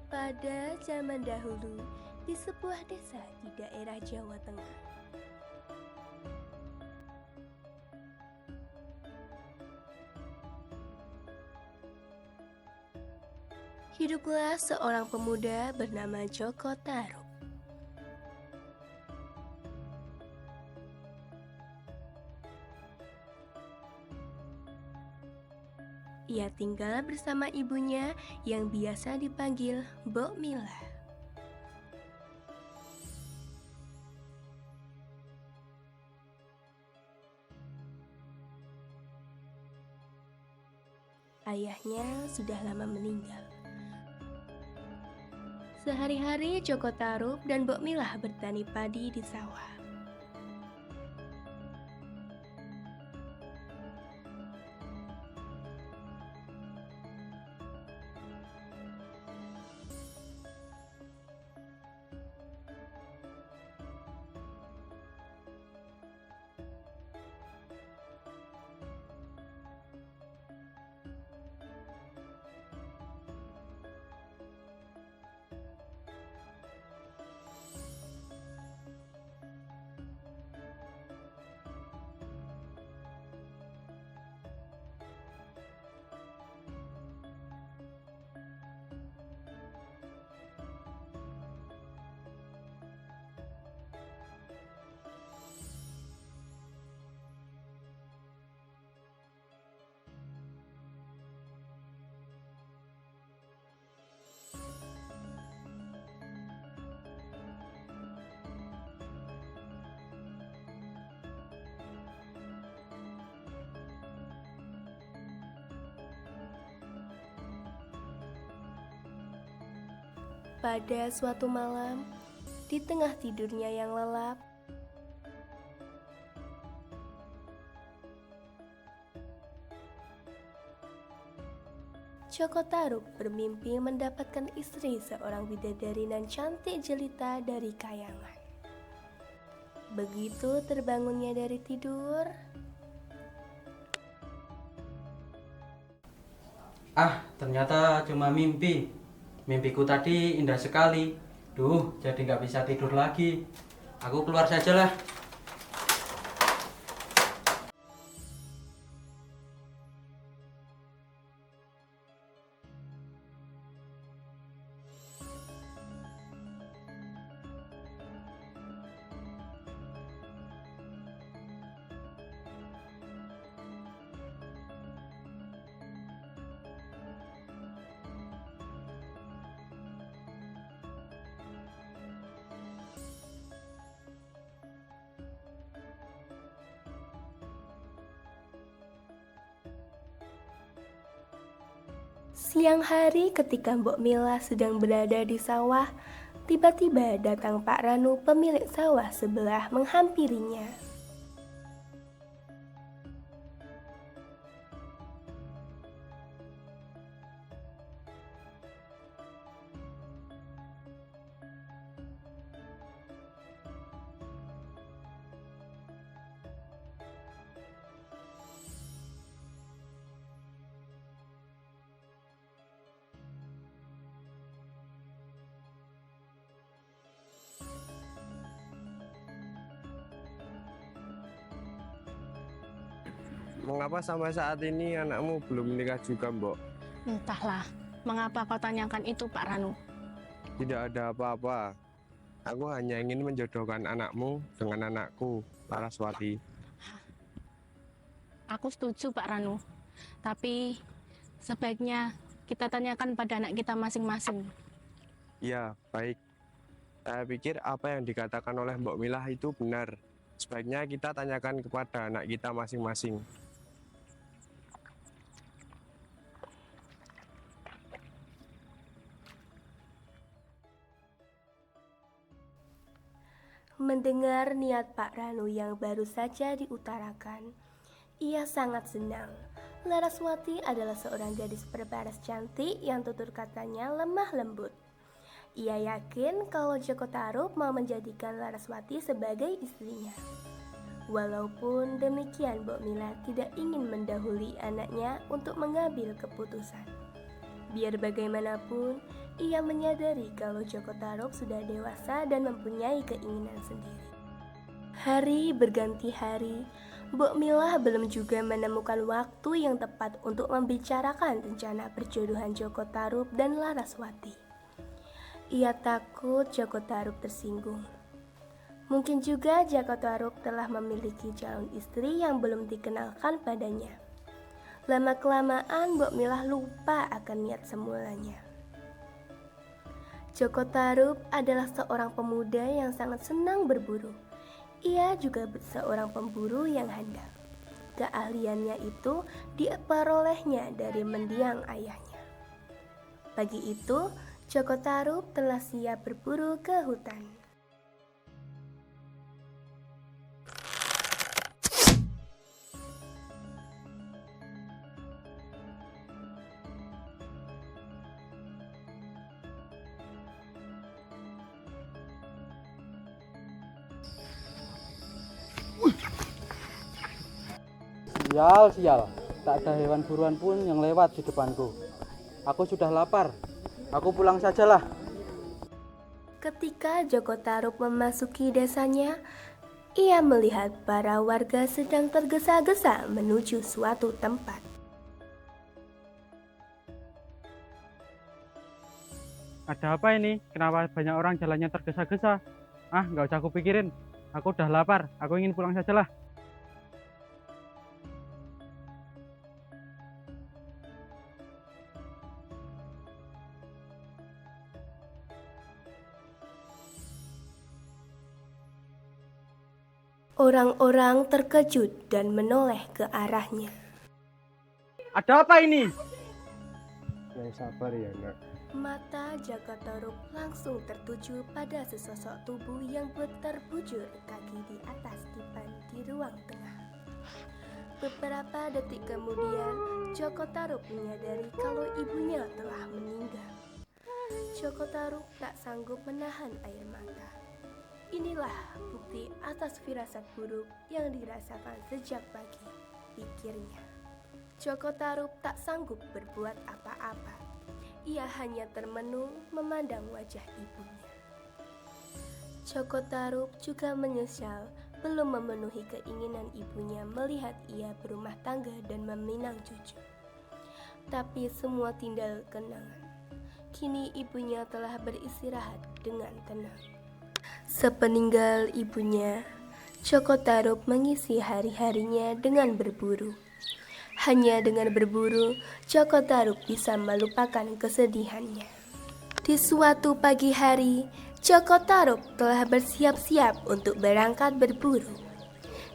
Pada zaman dahulu, di sebuah desa di daerah Jawa Tengah, hiduplah seorang pemuda bernama Joko Tarub. Ia tinggal bersama ibunya yang biasa dipanggil Mbok Mila. Ayahnya sudah lama meninggal. Sehari-hari Joko Tarub dan Mbok Milah bertani padi di sawah. Pada suatu malam, di tengah tidurnya yang lelap, Joko Tarub bermimpi mendapatkan istri seorang bidadari nan cantik jelita dari kayangan. Begitu terbangunnya dari tidur, Ternyata cuma mimpi. Mimpiku tadi indah sekali. Duh, jadi nggak bisa tidur lagi. Aku keluar saja lah. siang hari ketika Mbok Mila sedang berada di sawah, tiba-tiba datang Pak Ranu pemilik sawah sebelah menghampirinya. Mengapa sampai saat ini anakmu belum menikah juga, Mbok? Entahlah, mengapa kau tanyakan itu, Pak Ranu? Tidak ada apa-apa. Aku hanya ingin menjodohkan anakmu dengan anakku, Laraswati. Aku setuju, Pak Ranu. Tapi sebaiknya kita tanyakan pada anak kita masing-masing. Ya, baik. Saya pikir apa yang dikatakan oleh Mbok Milah itu benar. Sebaiknya kita tanyakan kepada anak kita masing-masing. Mendengar niat Pak Ranu yang baru saja diutarakan, ia sangat senang. Laraswati adalah seorang gadis berparas cantik yang tutur katanya lemah lembut. Ia yakin kalau Joko Tarub mau menjadikan Laraswati sebagai istrinya. Walaupun demikian, Mbok Mila tidak ingin mendahului anaknya untuk mengambil keputusan. Biar bagaimanapun, ia menyadari kalau Joko Tarub sudah dewasa dan mempunyai keinginan sendiri. Hari berganti hari, Mbok Milah belum juga menemukan waktu yang tepat untuk membicarakan rencana perjodohan Joko Tarub dan Laraswati. Ia takut Joko Tarub tersinggung. Mungkin juga Joko Tarub telah memiliki calon istri yang belum dikenalkan padanya. Lama-kelamaan Mbok Milah lupa akan niat semulanya. Joko Tarub adalah seorang pemuda yang sangat senang berburu. Ia juga seorang pemburu yang handal. Keahliannya itu diperolehnya dari mendiang ayahnya. Pagi itu, Joko Tarub telah siap berburu ke hutan. Sial, tak ada hewan buruan pun yang lewat di depanku. Aku sudah lapar, aku pulang sajalah. Ketika Joko Tarub memasuki desanya, ia melihat para warga sedang tergesa-gesa menuju suatu tempat. Ada apa ini? Kenapa banyak orang jalannya tergesa-gesa? Nggak usah aku pikirin. Aku udah lapar, aku ingin pulang sajalah. Orang-orang terkejut dan menoleh ke arahnya. Ada apa ini? Yang sabar ya nak. Mata Joko Tarub langsung tertuju pada sesosok tubuh yang terbujur kaki di atas dipan di ruang tengah. Beberapa detik kemudian, Joko Tarub menyadari kalau ibunya telah meninggal. Joko Tarub tak sanggup menahan air mata. Inilah bukti atas firasat buruk yang dirasakan sejak pagi, pikirnya. Joko Tarub tak sanggup berbuat apa-apa. Ia hanya termenung memandang wajah ibunya. Joko Tarub juga menyesal belum memenuhi keinginan ibunya melihat ia berumah tangga dan meminang cucu. Tapi semua tinggal kenangan. Kini ibunya telah beristirahat dengan tenang. Sepeninggal ibunya, Joko Tarub mengisi hari-harinya dengan berburu. Hanya dengan berburu, Joko Tarub bisa melupakan kesedihannya. Di suatu pagi hari, Joko Tarub telah bersiap-siap untuk berangkat berburu.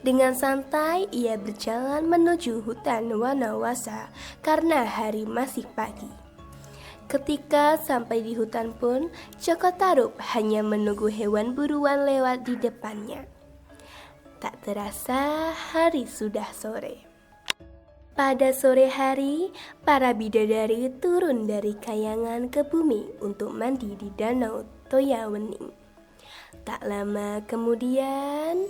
Dengan santai, ia berjalan menuju hutan Wanawasa karena hari masih pagi. Ketika sampai di hutan pun, Joko Tarub hanya menunggu hewan buruan lewat di depannya. Tak terasa hari sudah sore. Pada sore hari, para bidadari turun dari kayangan ke bumi untuk mandi di danau Toyawening. Tak lama kemudian,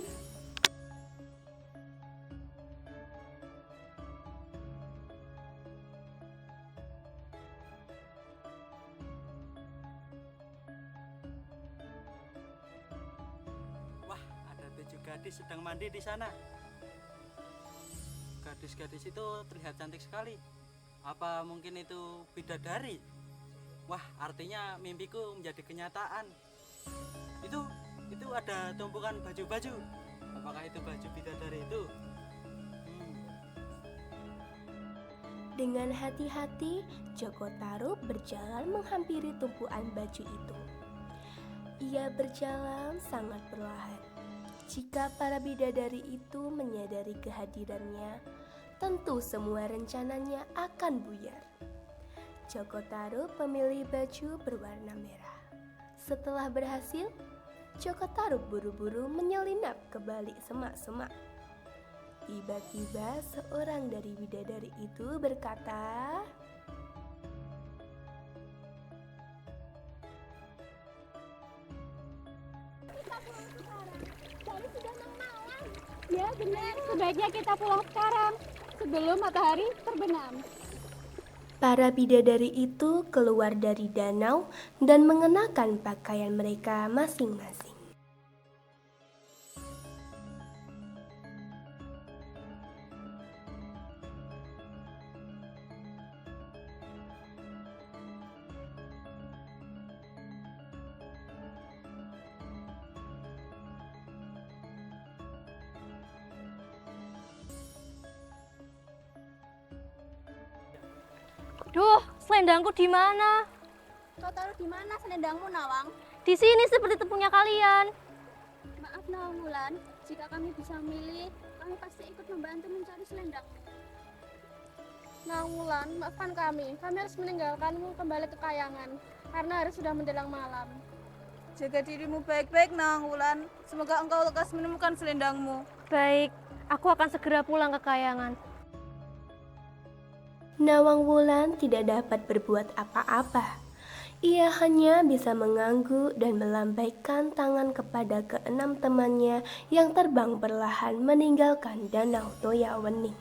Gadis sedang mandi di sana. Gadis-gadis itu terlihat cantik sekali. Apa mungkin itu bidadari? Wah, artinya mimpiku menjadi kenyataan. Itu ada tumpukan baju-baju. Apakah itu baju bidadari itu? Dengan hati-hati, Joko Tarub berjalan menghampiri tumpuan baju itu. Ia berjalan sangat perlahan. Jika para bidadari itu menyadari kehadirannya, tentu semua rencananya akan buyar. Joko Tarub memilih baju berwarna merah. Setelah berhasil, Joko Tarub buru-buru menyelinap ke balik semak-semak. Tiba-tiba seorang dari bidadari itu berkata, Ya benar, sebaiknya kita pulang sekarang sebelum matahari terbenam. Para bidadari itu keluar dari danau dan mengenakan pakaian mereka masing-masing. Duh, selendangku di mana? Kau taruh di mana selendangmu, Nawang? Di sini seperti tepungnya kalian. Maaf, Nawang Wulan, jika kami bisa milih, kami pasti ikut membantu mencari selendangmu. Nawang Wulan, maafkan kami harus meninggalkanmu kembali ke kayangan, karena hari sudah menjelang malam. Jaga dirimu baik-baik, Nawang Wulan. Semoga engkau lekas menemukan selendangmu. Baik, aku akan segera pulang ke kayangan. Nawang Wulan tidak dapat berbuat apa-apa. Ia hanya bisa mengangguk dan melambaikan tangan kepada keenam temannya yang terbang perlahan meninggalkan Danau Toyawening.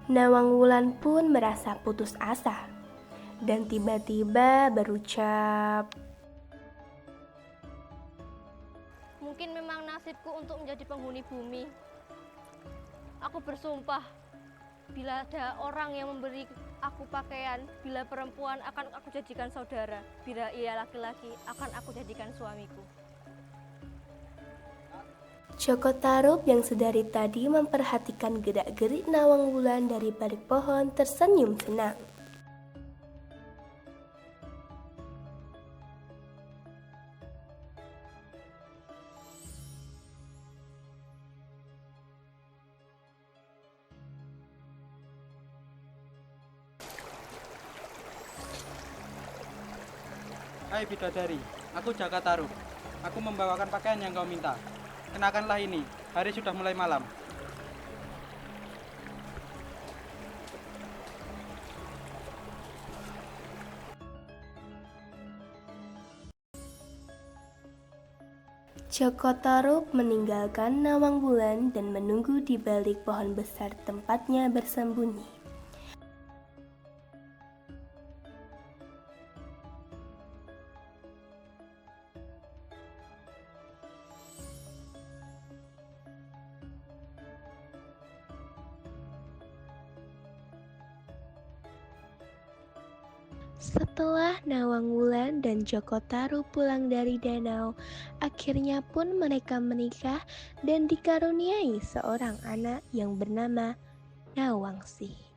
Nawang Wulan pun merasa putus asa dan tiba-tiba berucap, Mungkin memang nasibku untuk menjadi penghuni bumi. Aku bersumpah, bila ada orang yang memberi aku pakaian, bila perempuan akan aku jadikan saudara, bila ia laki-laki akan aku jadikan suamiku. Joko Tarub yang sedari tadi memperhatikan gerak-gerik Nawang Wulan dari balik pohon tersenyum senang. Hai bidadari, aku Jaka Tarub. Aku membawakan pakaian yang kau minta. Kenakanlah ini, hari sudah mulai malam. Joko Tarub meninggalkan Nawang Wulan dan menunggu di balik pohon besar tempatnya bersembunyi. Setelah Nawang Wulan dan Joko Tarub pulang dari danau, akhirnya pun mereka menikah dan dikaruniai seorang anak yang bernama Nawangsi.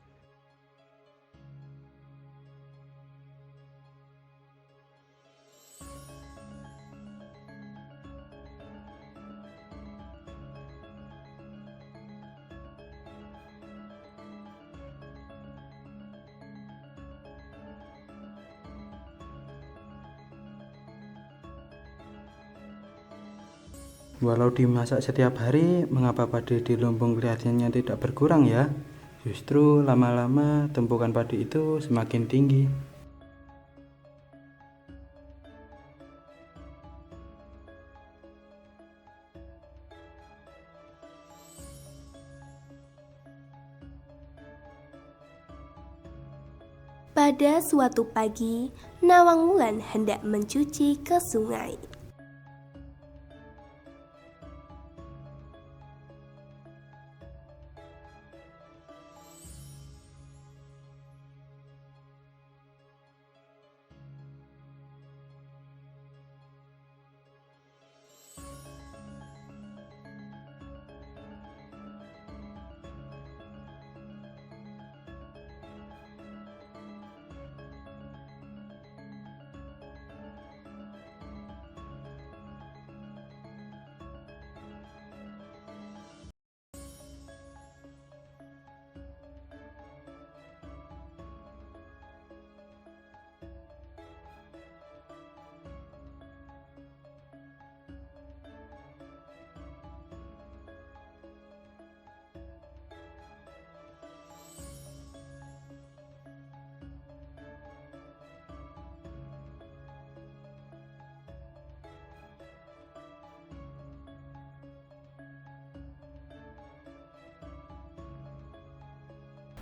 Walau dimasak setiap hari, mengapa padi di lumbung kelihatannya tidak berkurang ya? Justru lama-lama tumpukan padi itu semakin tinggi. Pada suatu pagi, Nawang Wulan hendak mencuci ke sungai.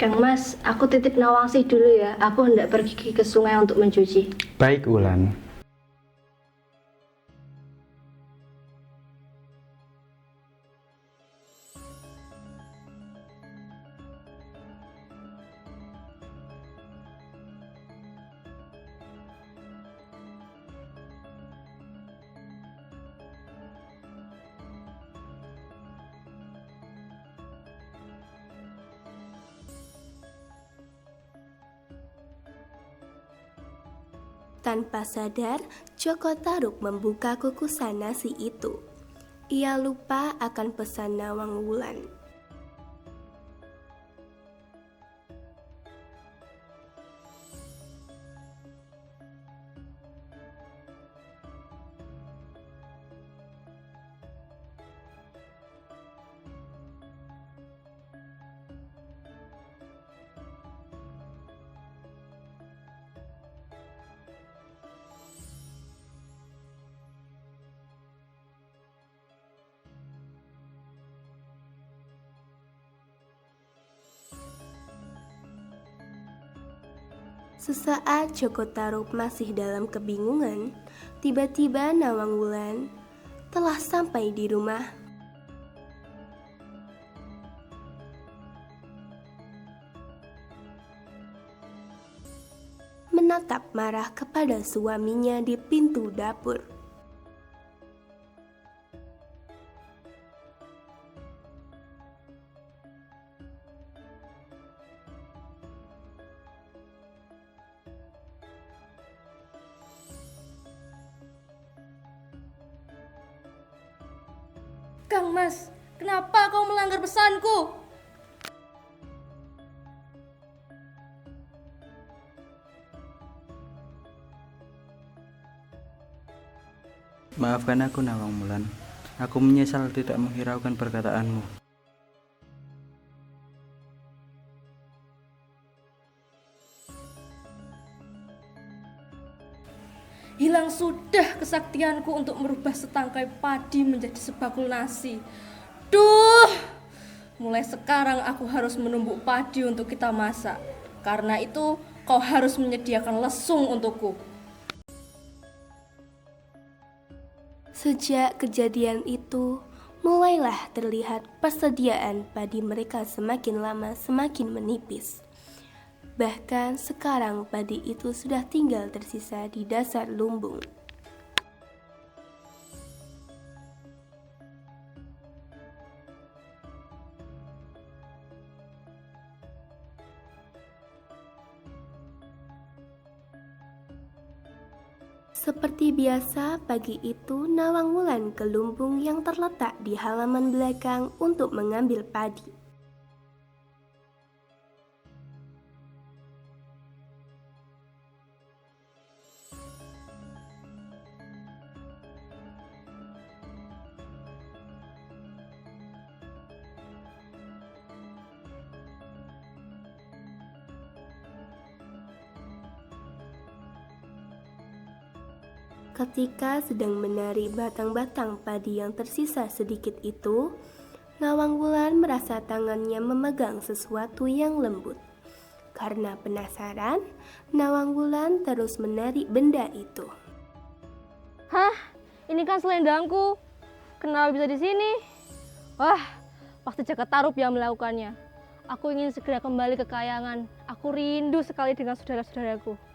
Kang Mas, aku titip Nawangsih dulu ya. Aku hendak pergi ke sungai untuk mencuci. Baik, Wulan. Tanpa sadar, Joko Tarub membuka kukusan nasi itu. Ia lupa akan pesan Nawang Wulan. Sesaat Joko Tarub masih dalam kebingungan, tiba-tiba Nawang Wulan telah sampai di rumah. Menatap marah kepada suaminya di pintu dapur. Kang Mas, kenapa kau melanggar pesanku? Maafkan aku, Nawang Wulan. Aku menyesal tidak menghiraukan perkataanmu. Hilang sudah kesaktianku untuk merubah setangkai padi menjadi sebakul nasi. Duh! Mulai sekarang aku harus menumbuk padi untuk kita masak. Karena itu kau harus menyediakan lesung untukku. Sejak kejadian itu, mulailah terlihat persediaan padi mereka semakin lama semakin menipis. Bahkan sekarang padi itu sudah tinggal tersisa di dasar lumbung. Seperti biasa, pagi itu Nawang Wulan ke lumbung yang terletak di halaman belakang untuk mengambil padi. Ketika sedang menarik batang-batang padi yang tersisa sedikit itu, Nawang Wulan merasa tangannya memegang sesuatu yang lembut. Karena penasaran, Nawang Wulan terus menarik benda itu. Hah? Ini kan selendangku. Kenapa bisa di sini? Wah, pasti Jaka Tarub yang melakukannya. Aku ingin segera kembali ke Kayangan. Aku rindu sekali dengan saudara-saudaraku.